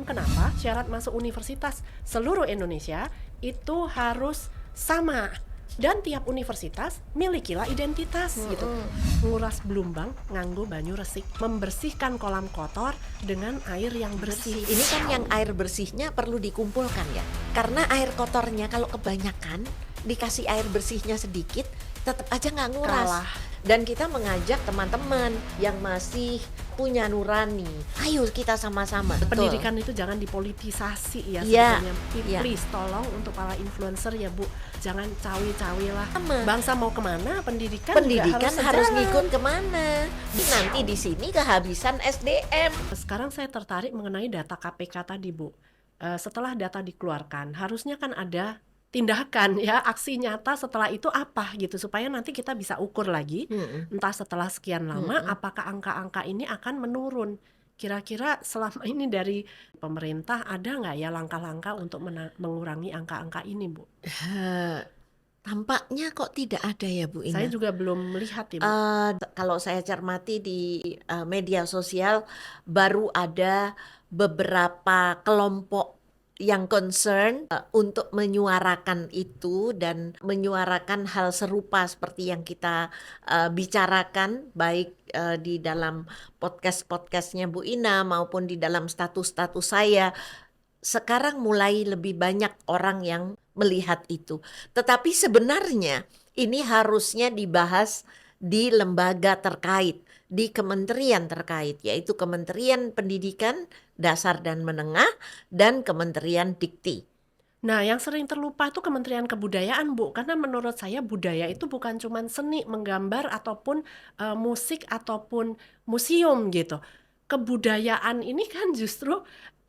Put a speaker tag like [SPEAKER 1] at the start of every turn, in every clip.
[SPEAKER 1] Sekarang kenapa syarat masuk universitas seluruh Indonesia itu harus sama, dan tiap universitas milikilah identitas gitu. Nguras blumbang nganggo banyu resik, membersihkan kolam kotor dengan air yang bersih.
[SPEAKER 2] Ini kan yang air bersihnya perlu dikumpulkan ya. Karena air kotornya kalau kebanyakan dikasih air bersihnya sedikit, tetap aja nggak nguras.
[SPEAKER 1] Kalah.
[SPEAKER 2] Dan kita mengajak teman-teman yang masih punya nurani, ayo kita sama-sama.
[SPEAKER 1] Pendidikan itu jangan dipolitisasi ya
[SPEAKER 2] Iya,
[SPEAKER 1] sebetulnya.
[SPEAKER 2] iya.
[SPEAKER 1] Please tolong untuk para influencer ya Bu, jangan cawe-cawe lah.
[SPEAKER 2] Sama.
[SPEAKER 1] Bangsa mau kemana, pendidikan juga
[SPEAKER 2] Harus
[SPEAKER 1] sejalan.
[SPEAKER 2] ngikut kemana. Nanti di sini kehabisan SDM.
[SPEAKER 1] Sekarang saya tertarik mengenai data KPK tadi Bu. Setelah data dikeluarkan, harusnya kan ada tindakan ya, aksi nyata setelah itu apa gitu, supaya nanti kita bisa ukur lagi, entah setelah sekian lama apakah angka-angka ini akan menurun. Kira-kira selama ini dari pemerintah ada nggak ya langkah-langkah untuk mengurangi angka-angka ini Bu?
[SPEAKER 2] Tampaknya kok tidak ada ya Bu Ina.
[SPEAKER 1] Saya juga belum melihat ya Bu.
[SPEAKER 2] Kalau saya cermati di media sosial, baru ada beberapa kelompok yang concern untuk menyuarakan itu dan menyuarakan hal serupa seperti yang kita bicarakan, baik di dalam podcast-podcastnya Bu Ina maupun di dalam status-status saya. Sekarang mulai lebih banyak orang yang melihat itu. Tetapi sebenarnya ini harusnya dibahas di lembaga terkait, di kementerian terkait, yaitu Kementerian Pendidikan Dasar dan Menengah dan Kementerian Dikti.
[SPEAKER 1] Nah, yang sering terlupa itu Kementerian Kebudayaan, Bu. Karena menurut saya budaya itu bukan cuma seni, menggambar, ataupun musik, ataupun museum gitu. Kebudayaan ini kan justru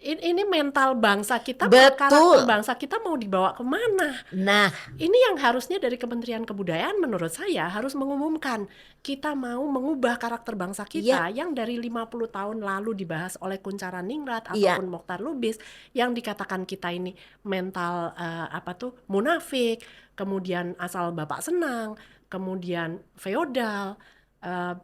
[SPEAKER 1] ini mental bangsa kita, karakter
[SPEAKER 2] Betul.
[SPEAKER 1] bangsa kita mau dibawa kemana?
[SPEAKER 2] Nah,
[SPEAKER 1] Ini yang harusnya dari Kementerian Kebudayaan menurut saya harus mengumumkan, kita mau mengubah karakter bangsa kita yang dari 50 tahun lalu dibahas oleh Kunchara Ningrat ataupun Mokhtar Lubis, yang dikatakan kita ini mental munafik, kemudian asal bapak senang, kemudian feodal,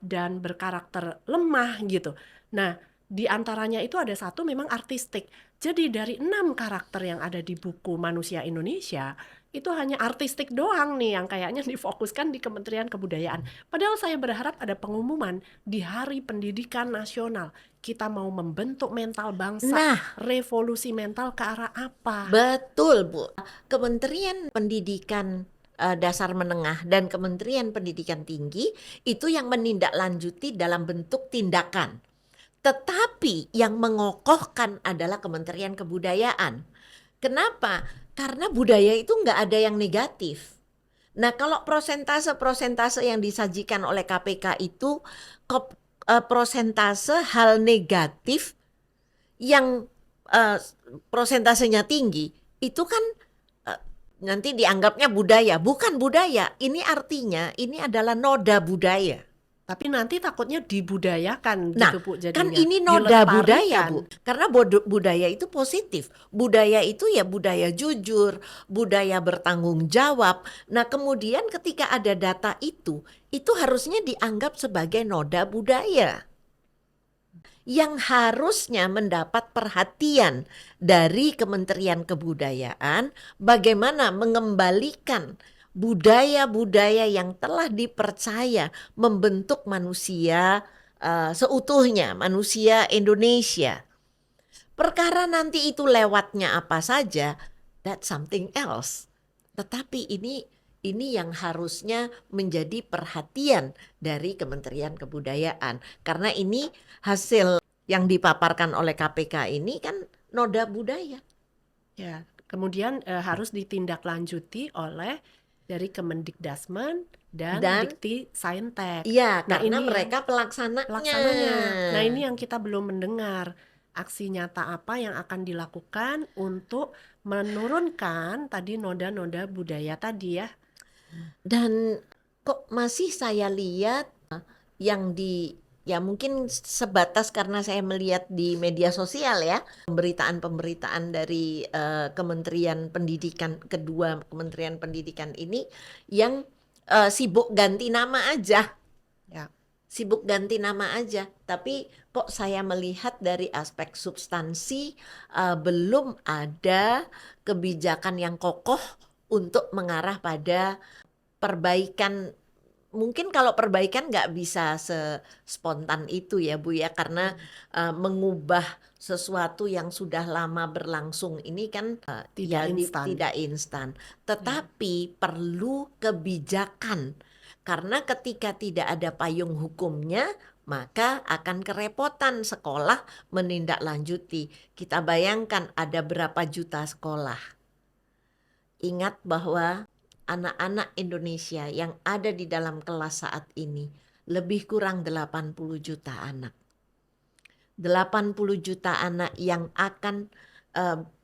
[SPEAKER 1] dan berkarakter lemah gitu. Nah, di antaranya itu ada satu memang artistik. Jadi dari 6 karakter yang ada di buku Manusia Indonesia, itu hanya artistik doang nih yang kayaknya difokuskan di Kementerian Kebudayaan. Padahal saya berharap ada pengumuman di Hari Pendidikan Nasional. Kita mau membentuk mental bangsa, revolusi mental ke arah apa?
[SPEAKER 2] betul Bu. Kementerian Pendidikan Dasar Menengah dan Kementerian Pendidikan Tinggi itu yang menindaklanjuti dalam bentuk tindakan. Tetapi yang mengokohkan adalah Kementerian Kebudayaan. Kenapa? Karena budaya itu nggak ada yang negatif. Nah, kalau prosentase yang disajikan oleh KPK itu prosentase hal negatif yang prosentasenya tinggi, itu kan nanti dianggapnya budaya. Bukan budaya, ini artinya ini adalah noda budaya.
[SPEAKER 1] Tapi nanti takutnya dibudayakan
[SPEAKER 2] Nah,
[SPEAKER 1] gitu Bu jadinya.
[SPEAKER 2] kan ini noda budaya
[SPEAKER 1] Dilestarikan.
[SPEAKER 2] Bu. Karena budaya itu positif. Budaya itu ya budaya jujur, budaya bertanggung jawab. Nah, kemudian ketika ada data itu harusnya dianggap sebagai noda budaya yang harusnya mendapat perhatian dari Kementerian Kebudayaan, bagaimana mengembalikan budaya-budaya yang telah dipercaya membentuk manusia seutuhnya, manusia Indonesia. Perkara nanti itu lewatnya apa saja, that's something else. Tetapi ini yang harusnya menjadi perhatian dari Kementerian Kebudayaan. Karena ini hasil yang dipaparkan oleh KPK ini kan noda budaya.
[SPEAKER 1] Ya, kemudian harus ditindaklanjuti oleh dari Kemendikdasmen dan Dikti Saintek.
[SPEAKER 2] Iya,
[SPEAKER 1] Nah,
[SPEAKER 2] karena
[SPEAKER 1] ini
[SPEAKER 2] mereka pelaksananya.
[SPEAKER 1] Nah, ini yang kita belum mendengar. Aksi nyata apa yang akan dilakukan untuk menurunkan tadi noda-noda budaya tadi ya.
[SPEAKER 2] Dan kok masih saya lihat yang ya mungkin sebatas karena saya melihat di media sosial ya, pemberitaan-pemberitaan dari Kementerian Pendidikan, kedua Kementerian Pendidikan ini yang sibuk ganti nama aja.
[SPEAKER 1] Ya.
[SPEAKER 2] sibuk ganti nama aja. Tapi kok saya melihat dari aspek substansi belum ada kebijakan yang kokoh untuk mengarah pada perbaikan. Mungkin kalau perbaikan nggak bisa sespontan itu ya Bu ya, karena mengubah sesuatu yang sudah lama berlangsung ini kan
[SPEAKER 1] Tidak instan.
[SPEAKER 2] tidak instan.
[SPEAKER 1] Ya.
[SPEAKER 2] Tetapi perlu kebijakan, karena ketika tidak ada payung hukumnya maka akan kerepotan sekolah menindaklanjuti. Kita bayangkan ada berapa juta sekolah. Ingat bahwa anak-anak Indonesia yang ada di dalam kelas saat ini lebih kurang 80 juta anak. 80 juta anak yang akan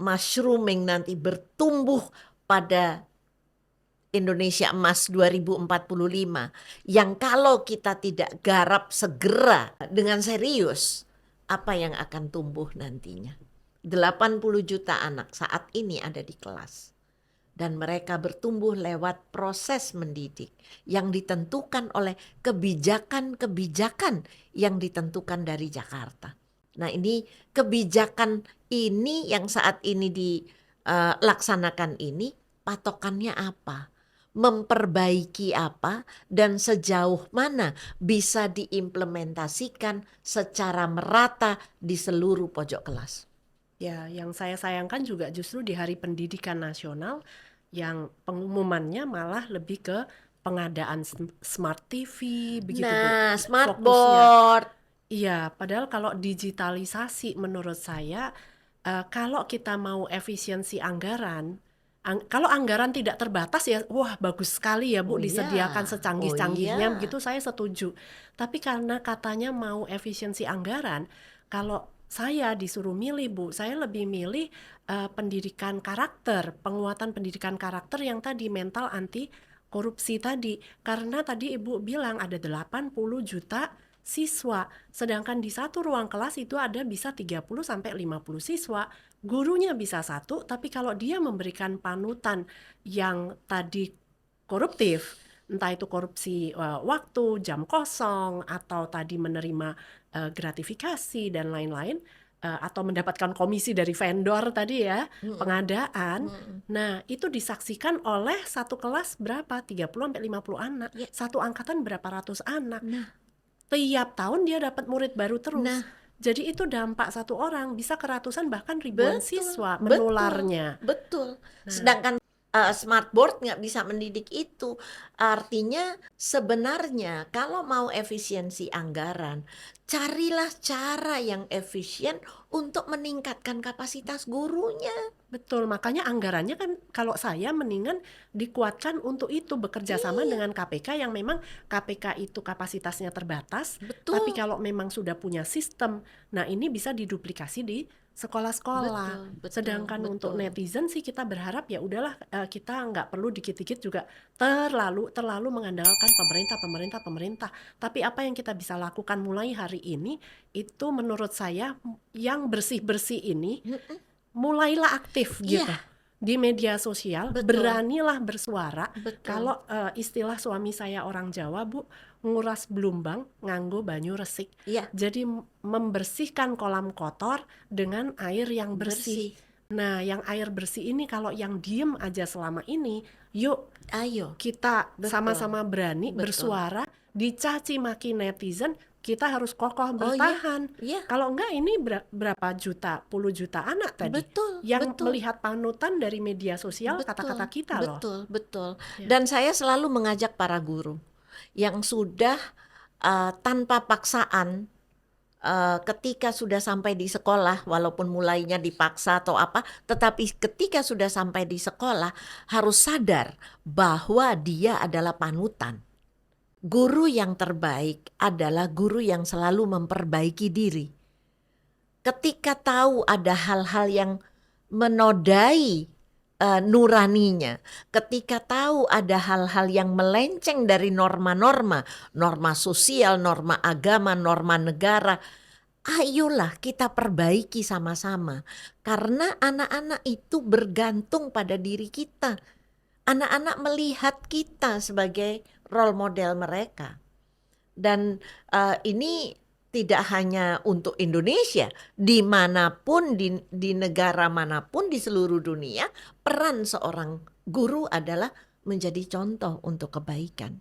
[SPEAKER 2] mushrooming nanti, bertumbuh pada Indonesia Emas 2045, yang kalau kita tidak garap segera dengan serius, apa yang akan tumbuh nantinya. 80 juta anak saat ini ada di kelas. Dan mereka bertumbuh lewat proses mendidik yang ditentukan oleh kebijakan-kebijakan yang ditentukan dari Jakarta. Nah, ini kebijakan ini yang saat ini dilaksanakan ini, patokannya apa? Memperbaiki apa dan sejauh mana bisa diimplementasikan secara merata di seluruh pojok kelas.
[SPEAKER 1] Ya, yang saya sayangkan juga justru di Hari Pendidikan Nasional yang pengumumannya malah lebih ke pengadaan smart TV begitu Bu.
[SPEAKER 2] Nah, smart
[SPEAKER 1] Fokusnya.
[SPEAKER 2] board.
[SPEAKER 1] Iya, padahal kalau digitalisasi menurut saya kalau kita mau efisiensi anggaran, kalau anggaran tidak terbatas ya, wah bagus sekali ya Bu,
[SPEAKER 2] Oh iya.
[SPEAKER 1] disediakan secanggih-canggihnya
[SPEAKER 2] Oh iya.
[SPEAKER 1] begitu, saya setuju. Tapi karena katanya mau efisiensi anggaran, kalau saya disuruh milih Bu, saya lebih milih pendidikan karakter, penguatan pendidikan karakter yang tadi mental anti korupsi tadi. Karena tadi Ibu bilang ada 80 juta siswa, sedangkan di satu ruang kelas itu ada bisa 30 sampai 50 siswa. Gurunya bisa satu, tapi kalau dia memberikan panutan yang tadi koruptif, entah itu korupsi waktu, jam kosong, atau tadi menerima gratifikasi dan lain-lain, atau mendapatkan komisi dari vendor tadi ya, pengadaan. Nah, itu disaksikan oleh satu kelas berapa? 30 sampai 50 anak.
[SPEAKER 2] Ya.
[SPEAKER 1] Satu angkatan berapa ratus anak.
[SPEAKER 2] Nah,
[SPEAKER 1] Tiap tahun dia dapat murid baru terus.
[SPEAKER 2] Nah.
[SPEAKER 1] Jadi itu dampak satu orang bisa ke ratusan bahkan ribuan
[SPEAKER 2] betul,
[SPEAKER 1] siswa
[SPEAKER 2] betul,
[SPEAKER 1] menularnya.
[SPEAKER 2] betul.
[SPEAKER 1] Nah.
[SPEAKER 2] Sedangkan smart board nggak bisa mendidik itu. Artinya sebenarnya kalau mau efisiensi anggaran, carilah cara yang efisien untuk meningkatkan kapasitas gurunya.
[SPEAKER 1] Betul, makanya anggarannya kan kalau saya mendingan dikuatkan untuk itu, bekerja sama
[SPEAKER 2] Iya.
[SPEAKER 1] dengan KPK yang memang KPK itu kapasitasnya terbatas.
[SPEAKER 2] Betul.
[SPEAKER 1] Tapi kalau memang sudah punya sistem, nah ini bisa diduplikasi di sekolah-sekolah.
[SPEAKER 2] Betul,
[SPEAKER 1] Sedangkan
[SPEAKER 2] betul.
[SPEAKER 1] untuk netizen sih kita berharap ya udahlah, kita nggak perlu dikit-dikit juga terlalu mengandalkan pemerintah. Tapi apa yang kita bisa lakukan mulai hari ini itu menurut saya yang bersih-bersih ini mulailah aktif
[SPEAKER 2] Iya.
[SPEAKER 1] gitu di media sosial.
[SPEAKER 2] Betul.
[SPEAKER 1] Beranilah bersuara.
[SPEAKER 2] Betul.
[SPEAKER 1] Kalau istilah suami saya orang Jawa Bu, nguras blumbang nganggo banyu resik.
[SPEAKER 2] Iya.
[SPEAKER 1] Jadi membersihkan kolam kotor dengan air yang bersih. Nah, yang air bersih ini kalau yang diem aja selama ini, yuk
[SPEAKER 2] Ayo
[SPEAKER 1] kita
[SPEAKER 2] Betul.
[SPEAKER 1] sama-sama berani
[SPEAKER 2] Betul.
[SPEAKER 1] bersuara, dicaci maki netizen, kita harus kokoh
[SPEAKER 2] Oh,
[SPEAKER 1] bertahan.
[SPEAKER 2] iya.
[SPEAKER 1] Kalau enggak ini berapa juta, puluh juta anak tadi
[SPEAKER 2] Betul,
[SPEAKER 1] yang
[SPEAKER 2] betul.
[SPEAKER 1] melihat panutan dari media sosial kata-kata kita loh.
[SPEAKER 2] Betul.
[SPEAKER 1] Ya.
[SPEAKER 2] Dan saya selalu mengajak para guru yang sudah tanpa paksaan ketika sudah sampai di sekolah, walaupun mulainya dipaksa atau apa, tetapi ketika sudah sampai di sekolah harus sadar bahwa dia adalah panutan. Guru yang terbaik adalah guru yang selalu memperbaiki diri. Ketika tahu ada hal-hal yang menodai nuraninya, ketika tahu ada hal-hal yang melenceng dari norma-norma sosial, norma agama, norma negara, ayolah kita perbaiki sama-sama. Karena anak-anak itu bergantung pada diri kita. Anak-anak melihat kita sebagai role model mereka. Dan ini tidak hanya untuk Indonesia, dimanapun di negara manapun di seluruh dunia, peran seorang guru adalah menjadi contoh untuk kebaikan.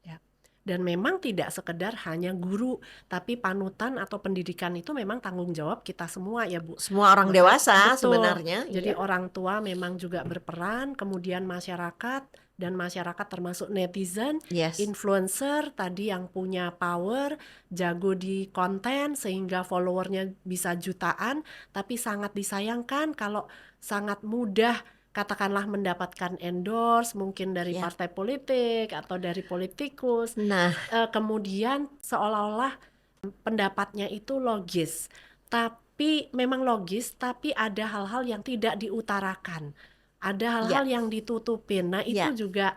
[SPEAKER 1] Ya. Dan memang tidak sekedar hanya guru, tapi panutan atau pendidikan itu memang tanggung jawab kita semua ya Bu.
[SPEAKER 2] Semua orang
[SPEAKER 1] Maka
[SPEAKER 2] dewasa
[SPEAKER 1] betul.
[SPEAKER 2] sebenarnya,
[SPEAKER 1] Jadi
[SPEAKER 2] iya.
[SPEAKER 1] orang tua memang juga berperan, kemudian masyarakat dan masyarakat termasuk netizen,
[SPEAKER 2] Yes.
[SPEAKER 1] influencer tadi yang punya power, jago di konten sehingga followernya bisa jutaan, tapi sangat disayangkan kalau sangat mudah katakanlah mendapatkan endorse mungkin dari
[SPEAKER 2] Ya.
[SPEAKER 1] partai politik atau dari politikus,
[SPEAKER 2] Nah,
[SPEAKER 1] kemudian seolah-olah pendapatnya itu logis, tapi memang logis, tapi ada hal-hal yang tidak diutarakan, ada hal-hal
[SPEAKER 2] ya,
[SPEAKER 1] yang ditutupin. Nah itu
[SPEAKER 2] ya,
[SPEAKER 1] juga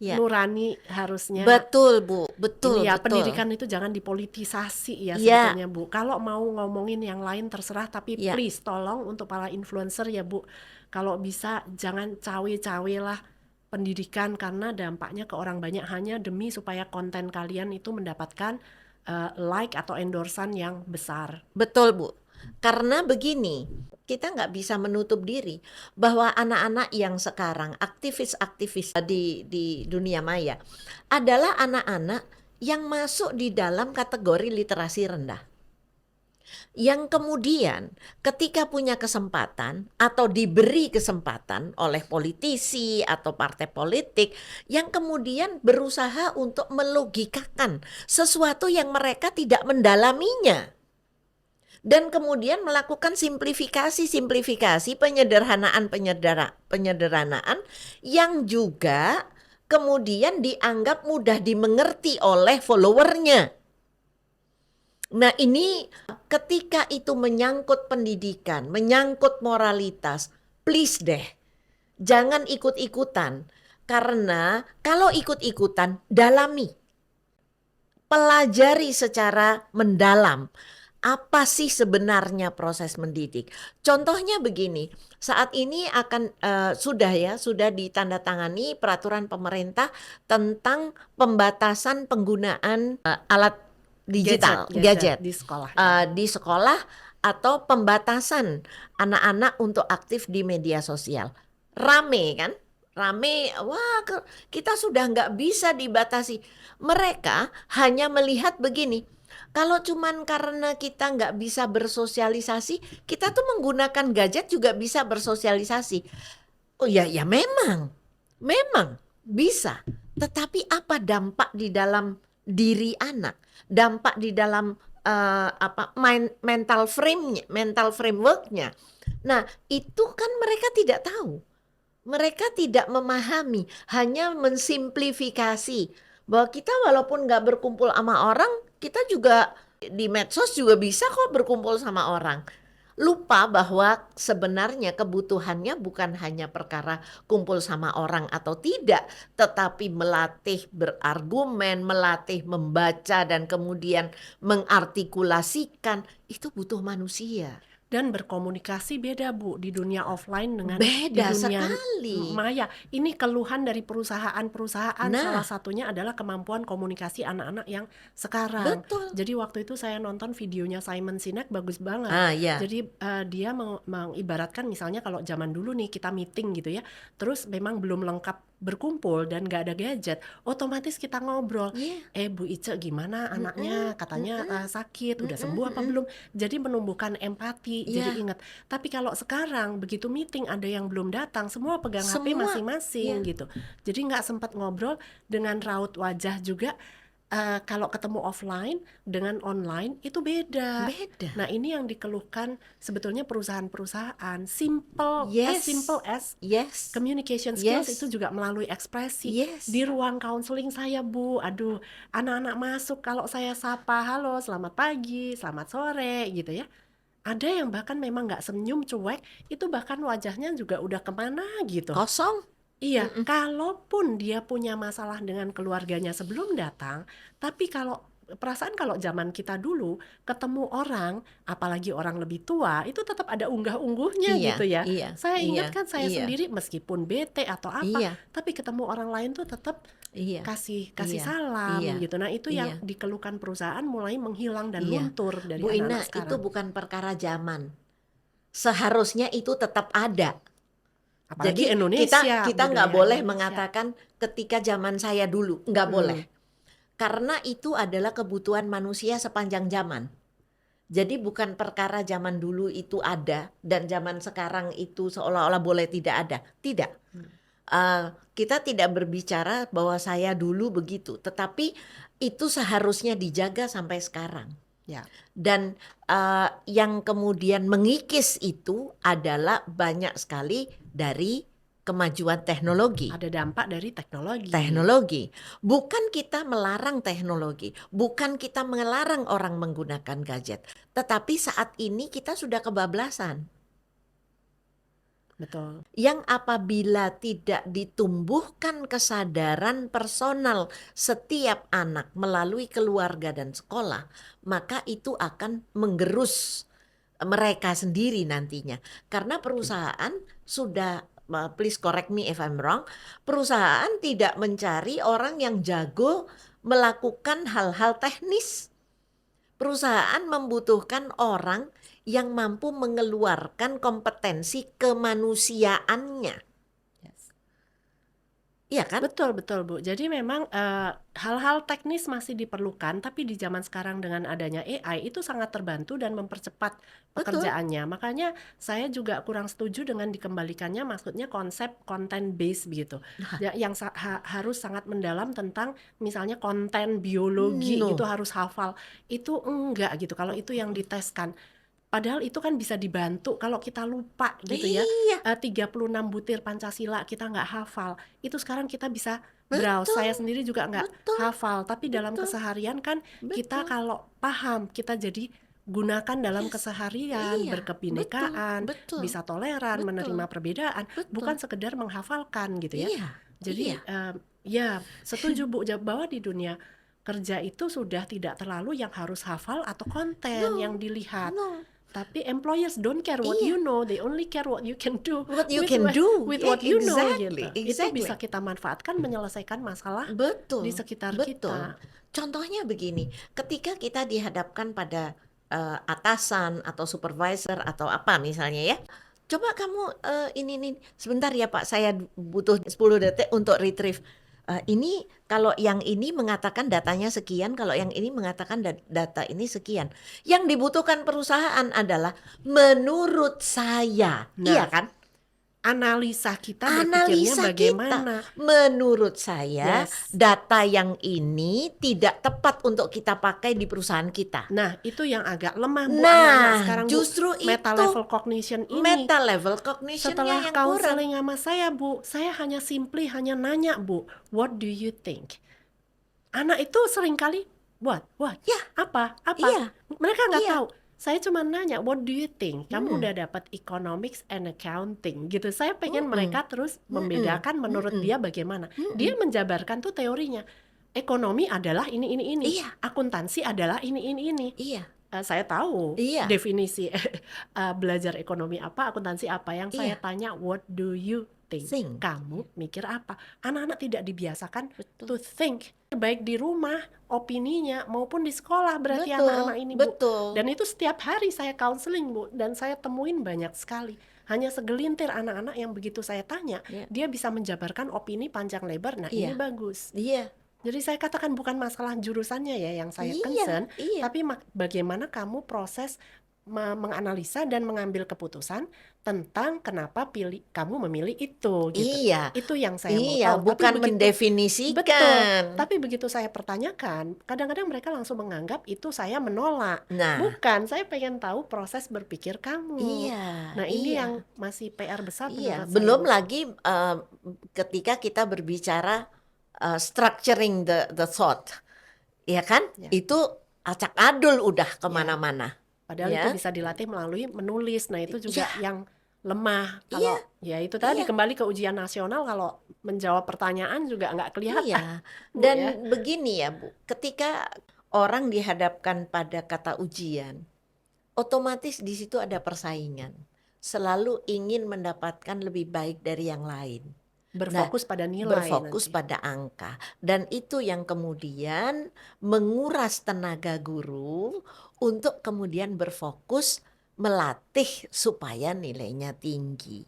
[SPEAKER 2] ya.
[SPEAKER 1] nurani harusnya.
[SPEAKER 2] Betul, Bu. Betul,
[SPEAKER 1] Ini ya,
[SPEAKER 2] betul.
[SPEAKER 1] pendidikan itu jangan dipolitisasi ya
[SPEAKER 2] Ya,
[SPEAKER 1] sebetulnya Bu. Kalau mau ngomongin yang lain terserah, tapi
[SPEAKER 2] ya.
[SPEAKER 1] please tolong untuk para influencer ya Bu, kalau bisa jangan cawe-cawe lah pendidikan karena dampaknya ke orang banyak hanya demi supaya konten kalian itu mendapatkan like atau endorsan yang besar.
[SPEAKER 2] Betul, Bu. Karena begini, kita nggak bisa menutup diri bahwa anak-anak yang sekarang aktivis-aktivis di dunia maya adalah anak-anak yang masuk di dalam kategori literasi rendah. Yang kemudian ketika punya kesempatan atau diberi kesempatan oleh politisi atau partai politik yang kemudian berusaha untuk melogikakan sesuatu yang mereka tidak mendalaminya. Dan kemudian melakukan simplifikasi, penyederhanaan yang juga kemudian dianggap mudah dimengerti oleh followernya. Nah ini ketika itu menyangkut pendidikan, menyangkut moralitas, please deh, jangan ikut-ikutan. Karena kalau ikut-ikutan, dalami. Pelajari secara mendalam. Apa sih sebenarnya proses mendidik? Contohnya begini, saat ini sudah ditandatangani peraturan pemerintah tentang pembatasan penggunaan alat digital, gadget
[SPEAKER 1] di sekolah.
[SPEAKER 2] di sekolah atau pembatasan anak-anak untuk aktif di media sosial. Rame kan? Rame, wah kita sudah nggak bisa dibatasi. Mereka hanya melihat begini, kalau cuman karena kita nggak bisa bersosialisasi, kita tuh menggunakan gadget juga bisa bersosialisasi. Oh ya, ya memang bisa. Tetapi apa dampak di dalam diri anak? Dampak di dalam mental frameworknya. Nah, itu kan mereka tidak tahu. Mereka tidak memahami, hanya mensimplifikasi bahwa kita walaupun nggak berkumpul sama orang, kita juga di medsos juga bisa kok berkumpul sama orang. Lupa bahwa sebenarnya kebutuhannya bukan hanya perkara kumpul sama orang atau tidak, tetapi melatih berargumen, melatih membaca dan kemudian mengartikulasikan, itu butuh manusia.
[SPEAKER 1] Dan berkomunikasi beda Bu di dunia offline dengan di
[SPEAKER 2] Beda
[SPEAKER 1] dunia
[SPEAKER 2] sekali.
[SPEAKER 1] maya. Ini keluhan dari perusahaan-perusahaan, salah
[SPEAKER 2] Nah,
[SPEAKER 1] satunya adalah kemampuan komunikasi anak-anak yang sekarang.
[SPEAKER 2] betul.
[SPEAKER 1] Jadi waktu itu saya nonton videonya Simon Sinek, bagus banget.
[SPEAKER 2] Ya.
[SPEAKER 1] Jadi dia mengibaratkan misalnya kalau zaman dulu nih kita meeting gitu ya, terus memang belum lengkap berkumpul dan gak ada gadget, otomatis kita ngobrol.
[SPEAKER 2] Yeah.
[SPEAKER 1] Bu Ice gimana anaknya? Katanya sakit, udah sembuh apa belum? Jadi menumbuhkan empati. Jadi ingat. Tapi kalau sekarang begitu meeting ada yang belum datang, semua pegang HP
[SPEAKER 2] Semua,
[SPEAKER 1] masing-masing gitu. Jadi nggak sempat ngobrol dengan raut wajah juga. Kalau ketemu offline dengan online itu beda.
[SPEAKER 2] beda.
[SPEAKER 1] Nah ini yang dikeluhkan sebetulnya perusahaan-perusahaan. Simple as
[SPEAKER 2] Yes.
[SPEAKER 1] communication skills
[SPEAKER 2] Yes.
[SPEAKER 1] itu juga melalui ekspresi.
[SPEAKER 2] Yes.
[SPEAKER 1] Di ruang counseling saya Bu, aduh anak-anak masuk kalau saya sapa, halo selamat pagi, selamat sore gitu ya. Ada yang bahkan memang nggak senyum, cuek, itu bahkan wajahnya juga udah kemana gitu.
[SPEAKER 2] Kosong.
[SPEAKER 1] Iya, kalaupun dia punya masalah dengan keluarganya sebelum datang, tapi kalau perasaan kalau zaman kita dulu ketemu orang, apalagi orang lebih tua, itu tetap ada unggah-ungguhnya
[SPEAKER 2] Iya,
[SPEAKER 1] gitu ya.
[SPEAKER 2] iya,
[SPEAKER 1] Saya
[SPEAKER 2] iya,
[SPEAKER 1] ingat kan saya
[SPEAKER 2] iya,
[SPEAKER 1] sendiri meskipun bete atau apa,
[SPEAKER 2] iya,
[SPEAKER 1] tapi ketemu orang lain tuh tetap
[SPEAKER 2] iya,
[SPEAKER 1] kasih
[SPEAKER 2] iya,
[SPEAKER 1] kasih salam
[SPEAKER 2] iya,
[SPEAKER 1] gitu. Nah, itu yang
[SPEAKER 2] iya,
[SPEAKER 1] dikeluhkan perusahaan mulai menghilang dan
[SPEAKER 2] iya.
[SPEAKER 1] luntur dari
[SPEAKER 2] Bu
[SPEAKER 1] anak-anak
[SPEAKER 2] Ina, itu
[SPEAKER 1] sekarang.
[SPEAKER 2] bukan perkara zaman. Seharusnya itu tetap ada.
[SPEAKER 1] Apalagi
[SPEAKER 2] Jadi kita
[SPEAKER 1] Indonesia,
[SPEAKER 2] kita nggak
[SPEAKER 1] budaya
[SPEAKER 2] boleh
[SPEAKER 1] Indonesia.
[SPEAKER 2] mengatakan ketika zaman saya dulu, nggak boleh.
[SPEAKER 1] Hmm,
[SPEAKER 2] Karena itu adalah kebutuhan manusia sepanjang zaman. Jadi bukan perkara zaman dulu itu ada dan zaman sekarang itu seolah-olah boleh tidak ada. Tidak.
[SPEAKER 1] hmm,
[SPEAKER 2] Kita tidak berbicara bahwa saya dulu begitu, tetapi itu seharusnya dijaga sampai sekarang.
[SPEAKER 1] ya,
[SPEAKER 2] Dan yang kemudian mengikis itu adalah banyak sekali dari kemajuan teknologi.
[SPEAKER 1] ada dampak dari teknologi.
[SPEAKER 2] Teknologi, bukan kita melarang teknologi, bukan kita melarang orang menggunakan gadget, tetapi saat ini kita sudah kebablasan.
[SPEAKER 1] Betul.
[SPEAKER 2] Yang apabila tidak ditumbuhkan kesadaran personal setiap anak melalui keluarga dan sekolah, maka itu akan menggerus mereka sendiri nantinya. Karena perusahaan sudah, please correct me if I'm wrong, perusahaan tidak mencari orang yang jago melakukan hal-hal teknis. Perusahaan membutuhkan orang yang mampu mengeluarkan kompetensi kemanusiaannya.
[SPEAKER 1] Yes.
[SPEAKER 2] Iya kan?
[SPEAKER 1] Betul, betul, Bu. Jadi memang hal-hal teknis masih diperlukan, tapi di zaman sekarang dengan adanya AI itu sangat terbantu dan mempercepat
[SPEAKER 2] Betul.
[SPEAKER 1] pekerjaannya. Makanya saya juga kurang setuju dengan dikembalikannya, maksudnya konsep content based begitu. Yang harus sangat mendalam tentang misalnya konten biologi gitu
[SPEAKER 2] No.
[SPEAKER 1] harus hafal. Itu enggak gitu. Kalau itu yang diteskan. Padahal itu kan bisa dibantu kalau kita lupa gitu ya.
[SPEAKER 2] Iya,
[SPEAKER 1] 36 butir Pancasila kita nggak hafal. Itu sekarang kita bisa browse.
[SPEAKER 2] betul,
[SPEAKER 1] Saya sendiri juga nggak
[SPEAKER 2] betul,
[SPEAKER 1] hafal. Tapi dalam
[SPEAKER 2] betul,
[SPEAKER 1] keseharian kan kita
[SPEAKER 2] betul.
[SPEAKER 1] kalau paham, kita jadi gunakan dalam
[SPEAKER 2] Yes.
[SPEAKER 1] keseharian,
[SPEAKER 2] Iya, betul,
[SPEAKER 1] berkebinekaan,
[SPEAKER 2] betul,
[SPEAKER 1] bisa toleran,
[SPEAKER 2] betul,
[SPEAKER 1] menerima perbedaan,
[SPEAKER 2] betul.
[SPEAKER 1] bukan sekedar menghafalkan gitu ya.
[SPEAKER 2] Iya,
[SPEAKER 1] Jadi
[SPEAKER 2] iya.
[SPEAKER 1] ya setuju Bu bahwa di dunia kerja itu sudah tidak terlalu yang harus hafal atau konten yang
[SPEAKER 2] No,
[SPEAKER 1] dilihat.
[SPEAKER 2] no.
[SPEAKER 1] Tapi employers don't care what
[SPEAKER 2] Iya,
[SPEAKER 1] you know, they only care what you can do
[SPEAKER 2] what you
[SPEAKER 1] with
[SPEAKER 2] can do.
[SPEAKER 1] with
[SPEAKER 2] Yeah,
[SPEAKER 1] what you know
[SPEAKER 2] exactly,
[SPEAKER 1] gitu. Itu bisa
[SPEAKER 2] exactly.
[SPEAKER 1] kita manfaatkan menyelesaikan masalah di
[SPEAKER 2] Betul,
[SPEAKER 1] sekitar
[SPEAKER 2] betul.
[SPEAKER 1] kita.
[SPEAKER 2] Contohnya begini, ketika kita dihadapkan pada atasan atau supervisor atau apa misalnya ya, coba kamu ini nih, sebentar ya Pak, saya butuh 10 detik untuk retrieve. Ini kalau yang ini mengatakan datanya sekian, kalau yang ini mengatakan data ini sekian. Yang dibutuhkan perusahaan adalah menurut saya, iya
[SPEAKER 1] Nah,
[SPEAKER 2] kan?
[SPEAKER 1] analisa kita berpikirnya
[SPEAKER 2] Analisa kita,
[SPEAKER 1] bagaimana?
[SPEAKER 2] menurut saya
[SPEAKER 1] Yes.
[SPEAKER 2] data yang ini tidak tepat untuk kita pakai di perusahaan kita.
[SPEAKER 1] Nah, itu yang agak lemah Bu anak-anak
[SPEAKER 2] Nah,
[SPEAKER 1] sekarang Bu.
[SPEAKER 2] justru
[SPEAKER 1] Meta
[SPEAKER 2] itu
[SPEAKER 1] level cognition ini.
[SPEAKER 2] meta level cognition-nya
[SPEAKER 1] Setelah
[SPEAKER 2] yang kurang.
[SPEAKER 1] counseling sama saya Bu, saya hanya hanya nanya Bu, what do you think? Anak itu seringkali what
[SPEAKER 2] Ya,
[SPEAKER 1] apa
[SPEAKER 2] iya,
[SPEAKER 1] mereka nggak
[SPEAKER 2] iya.
[SPEAKER 1] tahu. Saya cuma nanya what do you think, kamu
[SPEAKER 2] Mm-mm.
[SPEAKER 1] udah dapat economics and accounting gitu. Saya pengen
[SPEAKER 2] Mm-mm.
[SPEAKER 1] mereka terus
[SPEAKER 2] Mm-mm.
[SPEAKER 1] membedakan menurut
[SPEAKER 2] Mm-mm.
[SPEAKER 1] dia bagaimana. Dia
[SPEAKER 2] Mm-mm.
[SPEAKER 1] menjabarkan tuh teorinya, ekonomi adalah ini
[SPEAKER 2] Iya,
[SPEAKER 1] akuntansi adalah ini.
[SPEAKER 2] iya,
[SPEAKER 1] Saya tahu
[SPEAKER 2] iya,
[SPEAKER 1] definisi belajar ekonomi apa, akuntansi apa. Yang saya
[SPEAKER 2] iya.
[SPEAKER 1] tanya, what do you think?
[SPEAKER 2] Think.
[SPEAKER 1] Kamu mikir apa? Anak-anak tidak dibiasakan
[SPEAKER 2] Betul.
[SPEAKER 1] to think, baik di rumah, opininya maupun di sekolah berarti
[SPEAKER 2] Betul,
[SPEAKER 1] anak-anak ini Bu.
[SPEAKER 2] betul.
[SPEAKER 1] Dan itu setiap hari saya counseling Bu, dan saya temuin banyak sekali. Hanya segelintir anak-anak yang begitu saya tanya,
[SPEAKER 2] Iya,
[SPEAKER 1] dia bisa menjabarkan opini panjang lebar. Nah, ini
[SPEAKER 2] iya,
[SPEAKER 1] bagus.
[SPEAKER 2] iya,
[SPEAKER 1] Jadi saya katakan bukan masalah jurusannya ya yang saya
[SPEAKER 2] iya,
[SPEAKER 1] concern,
[SPEAKER 2] iya,
[SPEAKER 1] tapi bagaimana kamu proses menganalisa dan mengambil keputusan tentang kenapa kamu memilih itu gitu.
[SPEAKER 2] iya,
[SPEAKER 1] Itu yang saya mau
[SPEAKER 2] iya,
[SPEAKER 1] tahu.
[SPEAKER 2] bukan
[SPEAKER 1] Betul.
[SPEAKER 2] mendefinisikan.
[SPEAKER 1] Tapi begitu saya pertanyakan, kadang-kadang mereka langsung menganggap itu saya menolak.
[SPEAKER 2] Nah,
[SPEAKER 1] Bukan, saya pengen tahu proses berpikir kamu.
[SPEAKER 2] iya,
[SPEAKER 1] Nah, ini
[SPEAKER 2] iya,
[SPEAKER 1] yang masih PR besar
[SPEAKER 2] iya.
[SPEAKER 1] menurut saya,
[SPEAKER 2] Belum
[SPEAKER 1] Bu.
[SPEAKER 2] lagi ketika kita berbicara structuring the thought, ya kan?
[SPEAKER 1] Ya.
[SPEAKER 2] Itu acak adul udah kemana-mana.
[SPEAKER 1] Padahal
[SPEAKER 2] Ya.
[SPEAKER 1] itu bisa dilatih melalui menulis. Nah, itu juga
[SPEAKER 2] Iya,
[SPEAKER 1] yang lemah.
[SPEAKER 2] iya,
[SPEAKER 1] Kalau ya itu tadi
[SPEAKER 2] iya,
[SPEAKER 1] kembali ke ujian nasional, kalau menjawab pertanyaan juga nggak kelihatan,
[SPEAKER 2] iya.
[SPEAKER 1] Bu
[SPEAKER 2] Dan
[SPEAKER 1] ya.
[SPEAKER 2] begini ya Bu, ketika orang dihadapkan pada kata ujian, otomatis di situ ada persaingan. Selalu ingin mendapatkan lebih baik dari yang lain. Nah,
[SPEAKER 1] Berfokus pada nilai
[SPEAKER 2] berfokus
[SPEAKER 1] nanti.
[SPEAKER 2] pada angka, dan itu yang kemudian menguras tenaga guru untuk kemudian berfokus melatih supaya nilainya tinggi.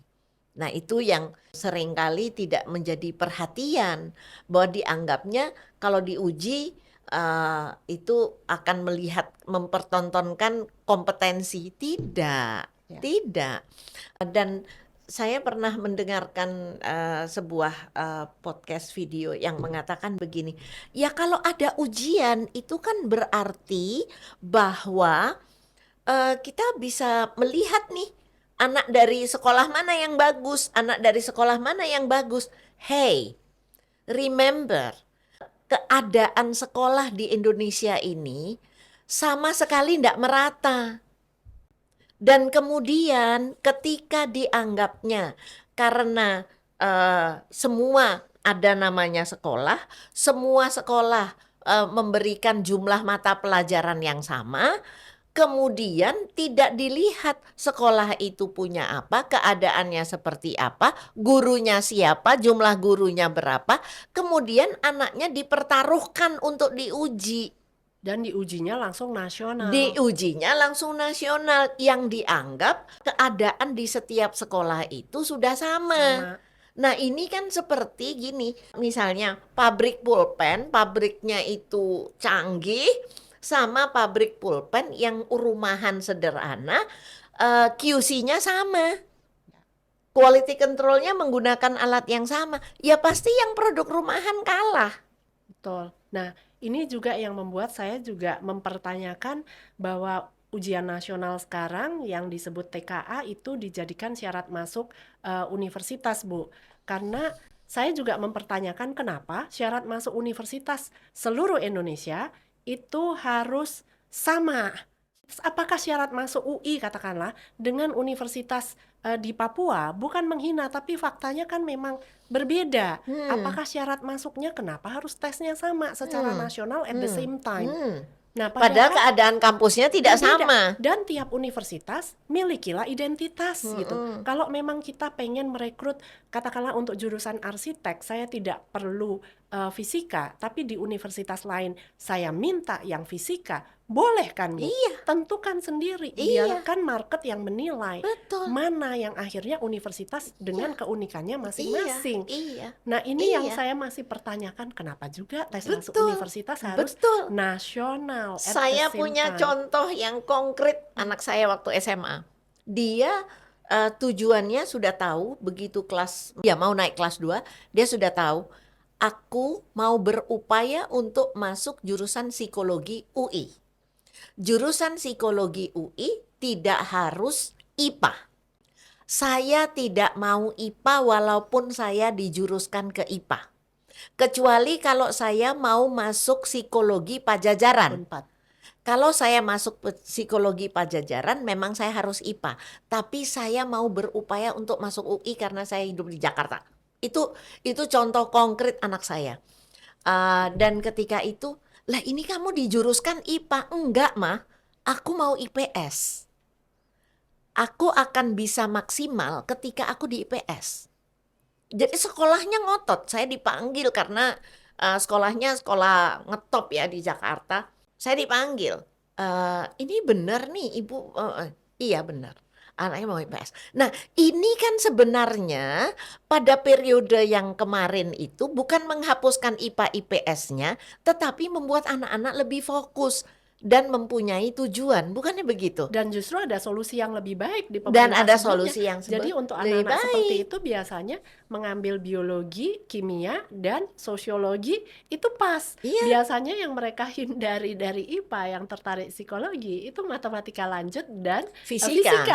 [SPEAKER 2] Nah, itu yang seringkali tidak menjadi perhatian, bahwa dianggapnya kalau diuji itu akan melihat mempertontonkan kompetensi. Tidak,
[SPEAKER 1] Ya.
[SPEAKER 2] tidak. Dan saya pernah mendengarkan sebuah podcast video yang mengatakan begini, ya kalau ada ujian itu kan berarti bahwa kita bisa melihat nih anak dari sekolah mana yang bagus, anak dari sekolah mana yang bagus. Hey, remember, keadaan sekolah di Indonesia ini sama sekali tidak merata. Dan kemudian ketika dianggapnya karena semua ada namanya sekolah, semua sekolah memberikan jumlah mata pelajaran yang sama, kemudian tidak dilihat sekolah itu punya apa, keadaannya seperti apa, gurunya siapa, jumlah gurunya berapa, kemudian anaknya dipertaruhkan untuk diuji.
[SPEAKER 1] Dan diujinya langsung nasional.
[SPEAKER 2] Diujinya langsung nasional, yang dianggap keadaan di setiap sekolah itu sudah sama. Nah, ini kan seperti gini, misalnya pabrik pulpen, pabriknya itu canggih, sama pabrik pulpen yang rumahan sederhana, QC-nya sama. Quality control-nya menggunakan alat yang sama. Ya pasti yang produk rumahan kalah.
[SPEAKER 1] Betul. Nah, ini juga yang membuat saya juga mempertanyakan bahwa ujian nasional sekarang yang disebut TKA itu dijadikan syarat masuk universitas, Bu. Karena saya juga mempertanyakan kenapa syarat masuk universitas seluruh Indonesia itu harus sama. Apakah syarat masuk UI katakanlah dengan universitas di Papua bukan menghina, tapi faktanya kan memang berbeda. Apakah syarat masuknya kenapa harus tesnya sama secara nasional at the same time? Nah,
[SPEAKER 2] Padahal keadaan kampusnya tidak
[SPEAKER 1] berbeda.
[SPEAKER 2] sama.
[SPEAKER 1] Dan tiap universitas milikilah identitas gitu. Kalau memang kita pengen merekrut katakanlah untuk jurusan arsitek, saya tidak perlu fisika, tapi di universitas lain saya minta yang fisika, boleh kan, Bu?
[SPEAKER 2] Iya.
[SPEAKER 1] Tentukan sendiri,
[SPEAKER 2] Iya.
[SPEAKER 1] biarkan market yang menilai
[SPEAKER 2] Betul.
[SPEAKER 1] mana yang akhirnya universitas dengan keunikannya masing-masing.
[SPEAKER 2] Iya.
[SPEAKER 1] Nah, ini yang
[SPEAKER 2] Iya.
[SPEAKER 1] saya masih pertanyakan, kenapa juga tes masuk
[SPEAKER 2] Betul.
[SPEAKER 1] universitas harus
[SPEAKER 2] Betul.
[SPEAKER 1] nasional at the
[SPEAKER 2] Saya
[SPEAKER 1] same
[SPEAKER 2] punya
[SPEAKER 1] time.
[SPEAKER 2] contoh yang konkret, anak saya waktu SMA. Dia tujuannya sudah tahu, begitu mau naik kelas 2, dia sudah tahu, aku mau berupaya untuk masuk jurusan psikologi UI. Jurusan psikologi UI tidak harus IPA. Saya tidak mau IPA walaupun saya dijuruskan ke IPA. Kecuali kalau saya mau masuk psikologi Pajajaran.
[SPEAKER 1] Unpad.
[SPEAKER 2] Kalau saya masuk psikologi Pajajaran memang saya harus IPA. Tapi saya mau berupaya untuk masuk UI karena saya hidup di Jakarta. Itu contoh konkret anak saya. Dan ketika itu, lah ini kamu dijuruskan IPA. Enggak, Ma. Aku mau IPS. Aku akan bisa maksimal ketika aku di IPS. Jadi sekolahnya ngotot. Saya dipanggil karena sekolahnya sekolah ngetop ya di Jakarta. Saya dipanggil. Ini benar nih Ibu. Iya benar. Anaknya mau IPS. Nah, ini kan sebenarnya pada periode yang kemarin itu bukan menghapuskan IPA IPS-nya, tetapi membuat anak-anak lebih fokus dan mempunyai tujuan, bukannya begitu?
[SPEAKER 1] Dan justru ada solusi yang lebih baik di
[SPEAKER 2] Dan
[SPEAKER 1] pemerintah
[SPEAKER 2] ada
[SPEAKER 1] sebelumnya.
[SPEAKER 2] solusi yang
[SPEAKER 1] Jadi untuk
[SPEAKER 2] lebih
[SPEAKER 1] anak-anak seperti
[SPEAKER 2] baik.
[SPEAKER 1] itu biasanya mengambil biologi, kimia, dan sosiologi itu pas.
[SPEAKER 2] Iya.
[SPEAKER 1] Biasanya yang mereka hindari dari IPA, yang tertarik psikologi, itu matematika lanjut dan
[SPEAKER 2] Fisika.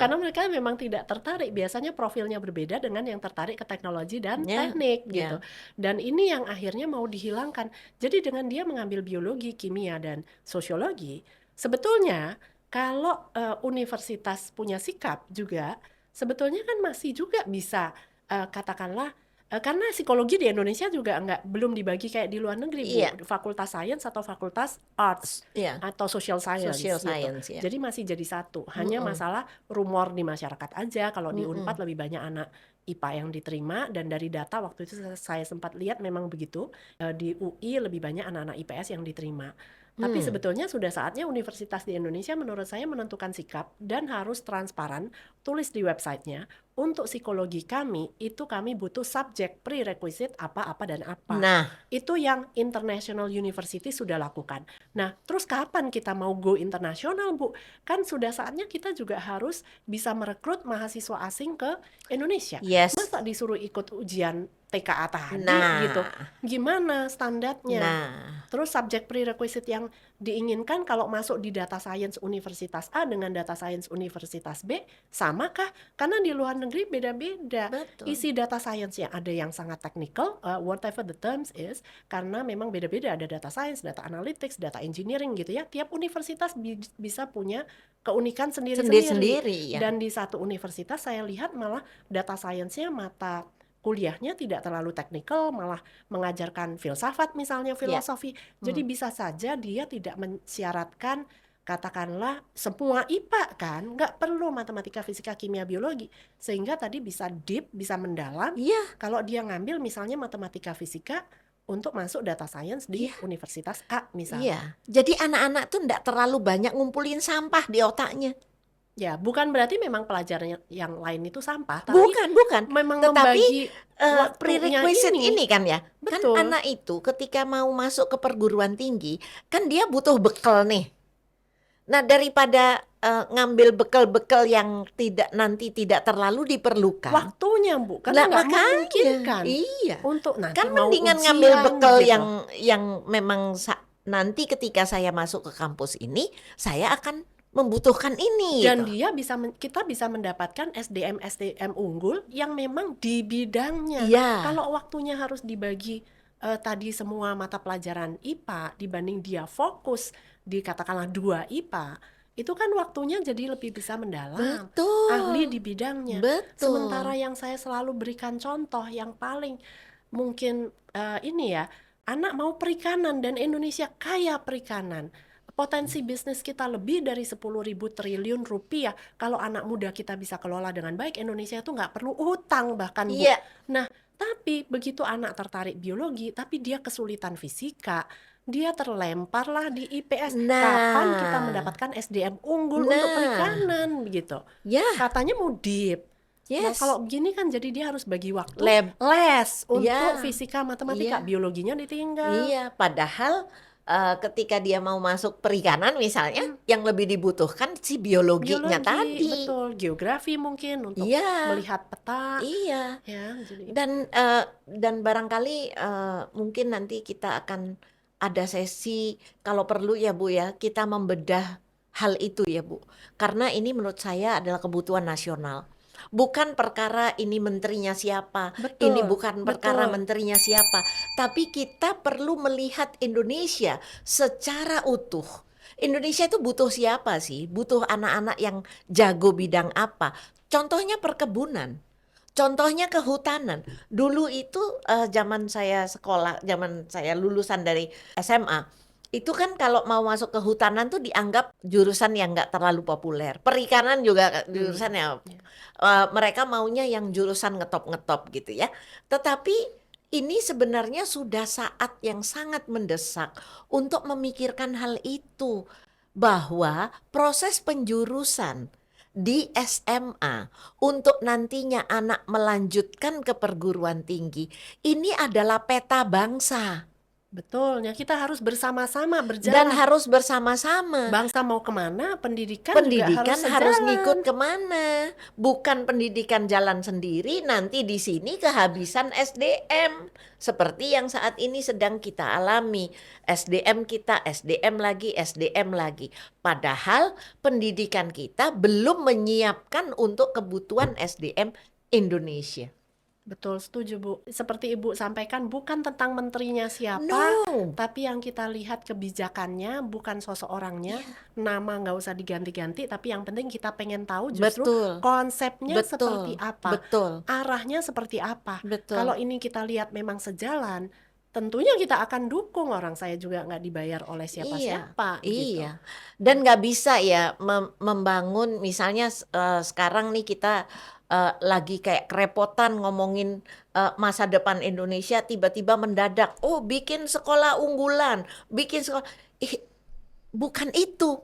[SPEAKER 1] Karena mereka memang tidak tertarik. Biasanya profilnya berbeda dengan yang tertarik ke teknologi dan
[SPEAKER 2] Ya,
[SPEAKER 1] teknik
[SPEAKER 2] ya.
[SPEAKER 1] gitu. Dan ini yang akhirnya mau dihilangkan. Jadi dengan dia mengambil biologi, kimia, dan sosiologi, sebetulnya kalau universitas punya sikap juga, sebetulnya kan masih juga bisa katakanlah Karena psikologi di Indonesia juga belum dibagi kayak di luar negeri, Bu.
[SPEAKER 2] Iya,
[SPEAKER 1] Fakultas Sains atau Fakultas Arts
[SPEAKER 2] iya,
[SPEAKER 1] atau Social
[SPEAKER 2] social
[SPEAKER 1] Science gitu.
[SPEAKER 2] science ya.
[SPEAKER 1] Jadi masih jadi satu. Hanya
[SPEAKER 2] Mm-mm,
[SPEAKER 1] masalah rumor di masyarakat aja. Kalau di
[SPEAKER 2] mm-mm.
[SPEAKER 1] Unpad lebih banyak anak IPA yang diterima, dan dari data waktu itu saya sempat lihat memang begitu. Di UI lebih banyak anak-anak IPS yang diterima. Tapi
[SPEAKER 2] Hmm.
[SPEAKER 1] sebetulnya sudah saatnya universitas di Indonesia menurut saya menentukan sikap dan harus transparan, tulis di websitenya, untuk psikologi kami, itu kami butuh subjek prerequisite apa-apa dan apa.
[SPEAKER 2] Nah,
[SPEAKER 1] Itu yang international university sudah lakukan. Nah, terus kapan kita mau go internasional, Bu? Kan sudah saatnya kita juga harus bisa merekrut mahasiswa asing ke Indonesia.
[SPEAKER 2] yes.
[SPEAKER 1] Masa disuruh ikut ujian TKA tadi gitu?
[SPEAKER 2] Nah,
[SPEAKER 1] Gimana standarnya?
[SPEAKER 2] nah,
[SPEAKER 1] Terus subjek prerequisite yang diinginkan kalau masuk di data science Universitas A dengan data science Universitas B, samakah? Karena di luar negeri beda-beda.
[SPEAKER 2] betul.
[SPEAKER 1] Isi data science-nya ada yang sangat technical, whatever the terms is, karena memang beda-beda. Ada data science, data analytics, data engineering gitu ya. Tiap universitas bisa punya keunikan sendiri-sendiri.
[SPEAKER 2] Sendiri-sendiri ya.
[SPEAKER 1] Dan di satu universitas saya lihat malah data science-nya mata kuliahnya tidak terlalu teknikal, malah mengajarkan filsafat misalnya,
[SPEAKER 2] Ya.
[SPEAKER 1] filosofi. Jadi bisa saja dia tidak mensyaratkan katakanlah semua IPA kan, nggak perlu matematika, fisika, kimia, biologi. Sehingga tadi bisa deep, bisa mendalam.
[SPEAKER 2] Iya,
[SPEAKER 1] Kalau dia ngambil misalnya matematika, fisika untuk masuk data science di
[SPEAKER 2] iya,
[SPEAKER 1] Universitas A misalnya.
[SPEAKER 2] iya. Jadi anak-anak tuh enggak terlalu banyak ngumpulin sampah di otaknya.
[SPEAKER 1] Ya, bukan berarti memang pelajaran yang lain itu sampah, tapi
[SPEAKER 2] Bukan.
[SPEAKER 1] memang
[SPEAKER 2] Tetapi
[SPEAKER 1] membagi waktunya
[SPEAKER 2] prerequisite ini kan ya. Kan
[SPEAKER 1] betul.
[SPEAKER 2] anak itu ketika mau masuk ke perguruan tinggi, kan dia butuh bekal nih. Nah, daripada ngambil bekal-bekal yang nanti tidak terlalu diperlukan.
[SPEAKER 1] Waktunya, Bu, karena
[SPEAKER 2] Lah
[SPEAKER 1] nggak
[SPEAKER 2] makanya,
[SPEAKER 1] memungkinkan
[SPEAKER 2] iya.
[SPEAKER 1] untuk nanti
[SPEAKER 2] Kan
[SPEAKER 1] mau
[SPEAKER 2] mendingan ngambil
[SPEAKER 1] ujian
[SPEAKER 2] bekal
[SPEAKER 1] gitu.
[SPEAKER 2] yang memang nanti ketika saya masuk ke kampus ini, saya akan membutuhkan ini
[SPEAKER 1] Dan
[SPEAKER 2] gitu.
[SPEAKER 1] dia kita bisa mendapatkan SDM unggul yang memang di bidangnya.
[SPEAKER 2] Iya,
[SPEAKER 1] Kalau waktunya harus dibagi tadi semua mata pelajaran IPA dibanding dia fokus di katakanlah 2 IPA, itu kan waktunya jadi lebih bisa mendalam, ahli di
[SPEAKER 2] betul.
[SPEAKER 1] bidangnya. Sementara
[SPEAKER 2] Betul.
[SPEAKER 1] yang saya selalu berikan contoh yang paling mungkin ini ya, anak mau perikanan dan Indonesia kaya perikanan. Potensi bisnis kita lebih dari 10.000 triliun rupiah. Kalau anak muda kita bisa kelola dengan baik, Indonesia itu nggak perlu utang bahkan, Bu.
[SPEAKER 2] Iya.
[SPEAKER 1] Nah, tapi begitu anak tertarik biologi, tapi dia kesulitan fisika, dia terlemparlah di IPS. Kapan kita
[SPEAKER 2] Nah,
[SPEAKER 1] mendapatkan SDM unggul untuk
[SPEAKER 2] nah,
[SPEAKER 1] perikanan, begitu.
[SPEAKER 2] ya,
[SPEAKER 1] Katanya mau deep. Nah,
[SPEAKER 2] yes,
[SPEAKER 1] kalau begini kan jadi dia harus bagi waktu
[SPEAKER 2] lab,
[SPEAKER 1] les untuk
[SPEAKER 2] ya,
[SPEAKER 1] fisika, matematika,
[SPEAKER 2] iya,
[SPEAKER 1] biologinya ditinggal.
[SPEAKER 2] iya. Padahal ketika dia mau masuk perikanan misalnya, yang lebih dibutuhkan si biologinya
[SPEAKER 1] Biologi,
[SPEAKER 2] tadi.
[SPEAKER 1] betul. Geografi mungkin untuk
[SPEAKER 2] Iya,
[SPEAKER 1] melihat peta,
[SPEAKER 2] iya.
[SPEAKER 1] ya. Jadi
[SPEAKER 2] Dan barangkali mungkin nanti kita akan ada sesi kalau perlu ya Bu ya, kita membedah hal itu ya Bu. Karena ini menurut saya adalah kebutuhan nasional. Bukan perkara ini menterinya siapa, ini
[SPEAKER 1] betul,
[SPEAKER 2] bukan perkara
[SPEAKER 1] betul.
[SPEAKER 2] menterinya siapa, tapi kita perlu melihat Indonesia secara utuh. Indonesia itu butuh siapa sih? Butuh anak-anak yang jago bidang apa? Contohnya perkebunan. Contohnya kehutanan. Dulu itu zaman saya sekolah, zaman saya lulusan dari SMA, itu kan kalau mau masuk kehutanan tuh dianggap jurusan yang nggak terlalu populer. Perikanan juga jurusan yang
[SPEAKER 1] Ya.
[SPEAKER 2] mereka maunya yang jurusan ngetop-ngetop gitu ya. Tetapi ini sebenarnya sudah saat yang sangat mendesak untuk memikirkan hal itu, bahwa proses penjurusan di SMA untuk nantinya anak melanjutkan ke perguruan tinggi ini adalah peta bangsa
[SPEAKER 1] Betul, ya kita harus bersama-sama
[SPEAKER 2] dan
[SPEAKER 1] berjalan.
[SPEAKER 2] harus bersama-sama.
[SPEAKER 1] Bangsa mau kemana, pendidikan juga harus
[SPEAKER 2] Pendidikan harus ngikut
[SPEAKER 1] sejalan.
[SPEAKER 2] kemana? Bukan pendidikan jalan sendiri, nanti di sini kehabisan SDM. Seperti yang saat ini sedang kita alami. SDM kita, SDM lagi, SDM lagi. Padahal pendidikan kita belum menyiapkan untuk kebutuhan SDM Indonesia.
[SPEAKER 1] Betul, setuju Bu. Seperti Ibu sampaikan, bukan tentang menterinya siapa,
[SPEAKER 2] No.
[SPEAKER 1] tapi yang kita lihat kebijakannya, bukan sosok orangnya.
[SPEAKER 2] Iya,
[SPEAKER 1] Nama nggak usah diganti-ganti, tapi yang penting kita pengen tahu justru
[SPEAKER 2] betul,
[SPEAKER 1] konsepnya seperti
[SPEAKER 2] betul,
[SPEAKER 1] apa,
[SPEAKER 2] betul,
[SPEAKER 1] arahnya seperti apa. Kalau
[SPEAKER 2] betul.
[SPEAKER 1] ini kita lihat memang sejalan, tentunya kita akan dukung. Orang saya juga nggak dibayar oleh
[SPEAKER 2] Iya,
[SPEAKER 1] siapa-siapa gitu.
[SPEAKER 2] iya. Dan nggak bisa ya membangun misalnya sekarang nih kita lagi kayak kerepotan ngomongin masa depan Indonesia tiba-tiba mendadak, oh bikin sekolah unggulan, bikin sekolah. Ih, bukan itu.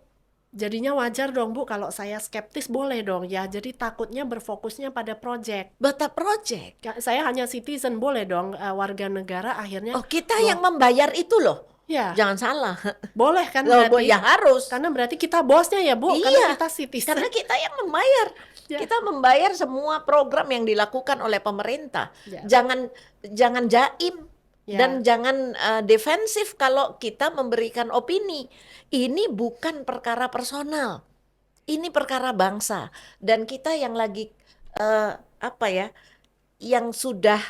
[SPEAKER 1] Jadinya wajar dong Bu, kalau saya skeptis boleh dong ya. Jadi takutnya berfokusnya pada project.
[SPEAKER 2] Batak Project.
[SPEAKER 1] Saya hanya citizen boleh dong, warga negara akhirnya
[SPEAKER 2] Oh, kita yang
[SPEAKER 1] bahwa
[SPEAKER 2] membayar itu loh.
[SPEAKER 1] ya
[SPEAKER 2] Jangan salah.
[SPEAKER 1] boleh kan
[SPEAKER 2] Loh,
[SPEAKER 1] berarti,
[SPEAKER 2] ya harus.
[SPEAKER 1] karena berarti kita bosnya ya Bu, karena
[SPEAKER 2] Iya,
[SPEAKER 1] kita
[SPEAKER 2] karena
[SPEAKER 1] citizen.
[SPEAKER 2] kita yang membayar.
[SPEAKER 1] Ya,
[SPEAKER 2] Kita membayar semua program yang dilakukan oleh pemerintah.
[SPEAKER 1] ya,
[SPEAKER 2] Jangan jangan jaim
[SPEAKER 1] ya,
[SPEAKER 2] dan jangan defensif kalau kita memberikan opini. Ini bukan perkara personal. Ini perkara bangsa dan kita yang lagi apa ya, yang sudah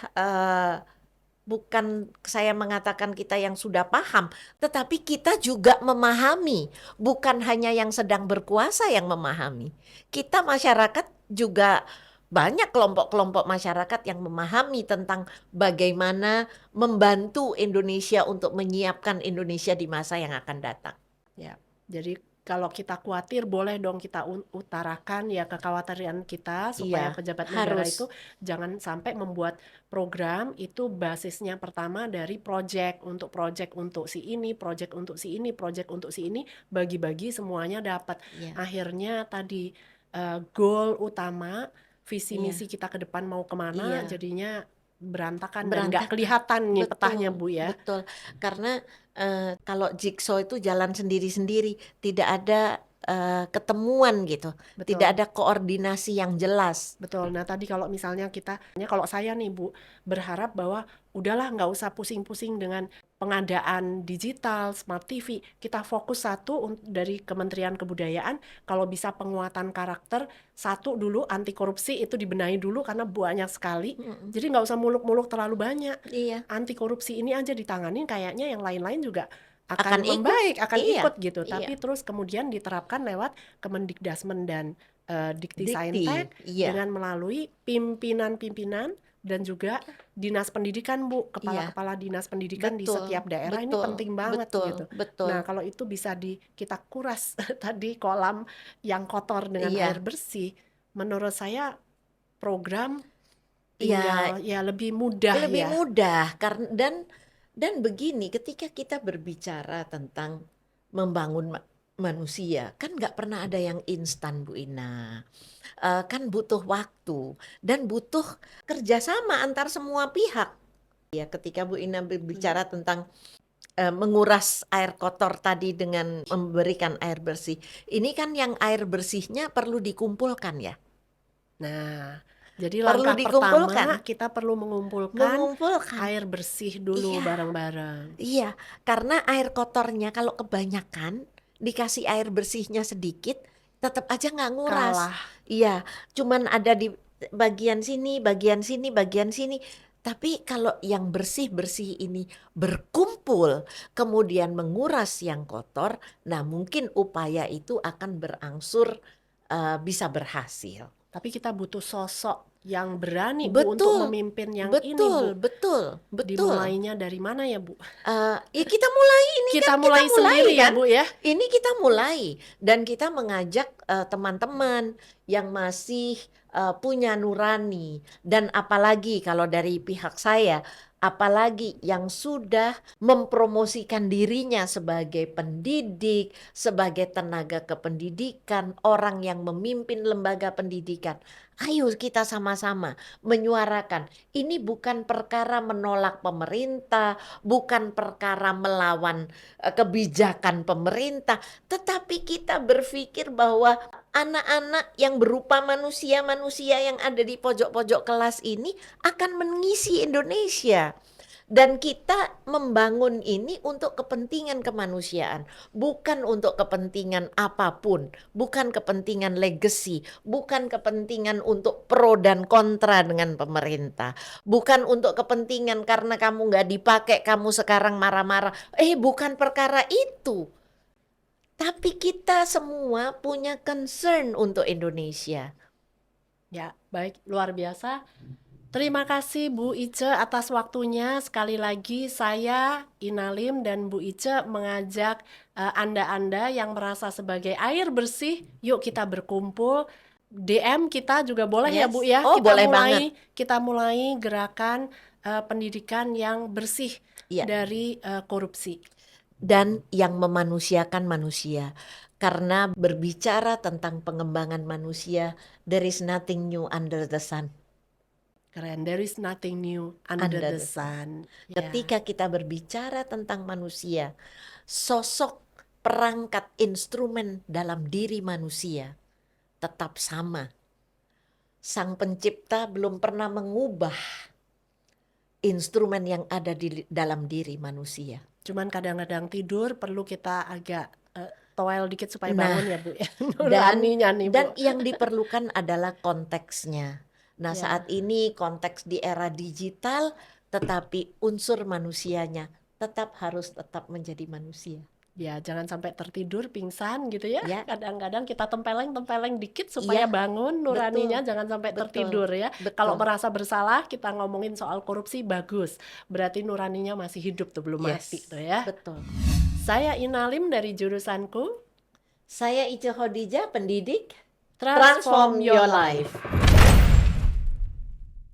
[SPEAKER 2] bukan saya mengatakan kita yang sudah paham, tetapi kita juga memahami, bukan hanya yang sedang berkuasa yang memahami. Kita masyarakat juga banyak kelompok-kelompok masyarakat yang memahami tentang bagaimana membantu Indonesia untuk menyiapkan Indonesia di masa yang akan datang.
[SPEAKER 1] ya. Jadi kalau kita khawatir boleh dong kita utarakan ya kekhawatiran kita, supaya
[SPEAKER 2] Iya,
[SPEAKER 1] pejabat negara
[SPEAKER 2] harus.
[SPEAKER 1] itu jangan sampai membuat program itu basisnya pertama dari project untuk si ini, project untuk si ini, project untuk si ini, bagi-bagi semuanya dapat.
[SPEAKER 2] Iya,
[SPEAKER 1] Akhirnya tadi goal utama, visi misi
[SPEAKER 2] iya,
[SPEAKER 1] kita ke depan mau kemana,
[SPEAKER 2] iya.
[SPEAKER 1] jadinya berantakan dan nggak
[SPEAKER 2] Berantakan.
[SPEAKER 1] kelihatan nih petahnya
[SPEAKER 2] Betul,
[SPEAKER 1] Bu ya.
[SPEAKER 2] betul. Karena kalau jigsaw itu jalan sendiri-sendiri, tidak ada ketemuan gitu, tidak
[SPEAKER 1] Betul.
[SPEAKER 2] ada koordinasi yang jelas.
[SPEAKER 1] Betul. Nah, tadi kalau misalnya kalau saya nih Bu, berharap bahwa udahlah nggak usah pusing-pusing dengan pengadaan digital, smart TV. Kita fokus satu dari Kementerian Kebudayaan, kalau bisa penguatan karakter, satu dulu anti korupsi itu dibenahi dulu karena banyak sekali.
[SPEAKER 2] Mm-mm.
[SPEAKER 1] Jadi nggak usah muluk-muluk terlalu banyak.
[SPEAKER 2] Iya,
[SPEAKER 1] Anti korupsi ini aja ditanganin, kayaknya yang lain-lain juga
[SPEAKER 2] akan
[SPEAKER 1] akan
[SPEAKER 2] ikut.
[SPEAKER 1] membaik, akan
[SPEAKER 2] Iya,
[SPEAKER 1] ikut gitu.
[SPEAKER 2] iya.
[SPEAKER 1] Tapi terus kemudian diterapkan lewat Kemendikdasmen dan Dikti
[SPEAKER 2] Dikti,
[SPEAKER 1] Saintek,
[SPEAKER 2] iya,
[SPEAKER 1] dengan melalui pimpinan-pimpinan dan juga dinas pendidikan Bu,
[SPEAKER 2] iya.
[SPEAKER 1] kepala-kepala dinas pendidikan di
[SPEAKER 2] Betul,
[SPEAKER 1] setiap daerah ini
[SPEAKER 2] betul,
[SPEAKER 1] penting banget
[SPEAKER 2] betul,
[SPEAKER 1] gitu.
[SPEAKER 2] betul.
[SPEAKER 1] Nah, kalau itu bisa kita kuras tadi kolam yang kotor dengan air
[SPEAKER 2] Iya,
[SPEAKER 1] bersih, menurut saya program
[SPEAKER 2] iya.
[SPEAKER 1] tinggal ya lebih mudah
[SPEAKER 2] Lebih
[SPEAKER 1] ya.
[SPEAKER 2] mudah karena dan begini ketika kita berbicara tentang membangun manusia kan nggak pernah ada yang instan Bu Ina. Kan butuh waktu dan butuh kerjasama antar semua pihak ya ketika Bu Ina berbicara tentang menguras air kotor tadi dengan memberikan air bersih ini kan yang air bersihnya perlu dikumpulkan ya,
[SPEAKER 1] Nah, jadi
[SPEAKER 2] perlu
[SPEAKER 1] langkah
[SPEAKER 2] dikumpulkan,
[SPEAKER 1] pertama kita perlu mengumpulkan
[SPEAKER 2] mengumpulkan.
[SPEAKER 1] air bersih dulu
[SPEAKER 2] Iya.
[SPEAKER 1] bareng-bareng.
[SPEAKER 2] Iya, karena air kotornya kalau kebanyakan dikasih air bersihnya sedikit, tetap aja nggak nguras.
[SPEAKER 1] Kalah.
[SPEAKER 2] Iya, cuman ada di bagian sini, bagian sini, bagian sini. Tapi kalau yang bersih-bersih ini berkumpul, kemudian menguras yang kotor, nah mungkin upaya itu akan berangsur bisa berhasil.
[SPEAKER 1] Tapi kita butuh sosok yang berani Bu untuk
[SPEAKER 2] Betul,
[SPEAKER 1] memimpin yang ini
[SPEAKER 2] betul,
[SPEAKER 1] Bu.
[SPEAKER 2] betul, betul.
[SPEAKER 1] Dimulainya dari mana ya Bu?
[SPEAKER 2] Ya kita mulai ini kan
[SPEAKER 1] Kita
[SPEAKER 2] kita
[SPEAKER 1] mulai
[SPEAKER 2] mulai
[SPEAKER 1] sendiri ya
[SPEAKER 2] kan.
[SPEAKER 1] Bu ya.
[SPEAKER 2] Ini kita mulai dan kita mengajak teman-teman yang masih punya nurani dan apalagi kalau dari pihak saya, apalagi yang sudah mempromosikan dirinya sebagai pendidik, sebagai tenaga kependidikan, orang yang memimpin lembaga pendidikan. Ayo kita sama-sama menyuarakan. Ini bukan perkara menolak pemerintah, bukan perkara melawan kebijakan pemerintah, tetapi kita berpikir bahwa anak-anak yang berupa manusia-manusia yang ada di pojok-pojok kelas ini akan mengisi Indonesia. Dan kita membangun ini untuk kepentingan kemanusiaan, bukan untuk kepentingan apapun, bukan kepentingan legacy, bukan kepentingan untuk pro dan kontra dengan pemerintah, bukan untuk kepentingan karena kamu nggak dipakai, kamu sekarang marah-marah. Bukan perkara itu. Tapi kita semua punya concern untuk Indonesia.
[SPEAKER 1] Ya, baik, luar biasa. Terima kasih Bu Ice atas waktunya. Sekali lagi saya Inalim dan Bu Ice mengajak Anda-anda yang merasa sebagai air bersih, yuk kita berkumpul. DM kita juga boleh ya Bu ya.
[SPEAKER 2] Oh, boleh banget.
[SPEAKER 1] Kita mulai gerakan pendidikan yang bersih
[SPEAKER 2] Iya.
[SPEAKER 1] dari korupsi.
[SPEAKER 2] Dan yang memanusiakan manusia. Karena berbicara tentang pengembangan manusia, there is nothing new under the sun.
[SPEAKER 1] Keren, there is nothing new under the sun. Ya.
[SPEAKER 2] Ketika kita berbicara tentang manusia, sosok perangkat instrumen dalam diri manusia tetap sama. Sang pencipta belum pernah mengubah instrumen yang ada di dalam diri manusia.
[SPEAKER 1] Cuman kadang-kadang tidur perlu kita agak toel dikit supaya bangun ya Bu ya.
[SPEAKER 2] Dan yang diperlukan adalah konteksnya. Nah, saat ini konteks di era digital, tetapi unsur manusianya harus tetap menjadi manusia.
[SPEAKER 1] Ya, jangan sampai tertidur pingsan gitu ya.
[SPEAKER 2] Ya.
[SPEAKER 1] Kadang-kadang kita tempeleng dikit supaya bangun nuraninya, jangan sampai tertidur ya. Kalau merasa bersalah, kita ngomongin soal korupsi bagus. Berarti nuraninya masih hidup tuh, belum mati tuh ya.
[SPEAKER 2] Betul.
[SPEAKER 1] Saya Inalim dari jurusanku.
[SPEAKER 2] Saya Ice Khadijah, pendidik
[SPEAKER 1] Transform Your Life.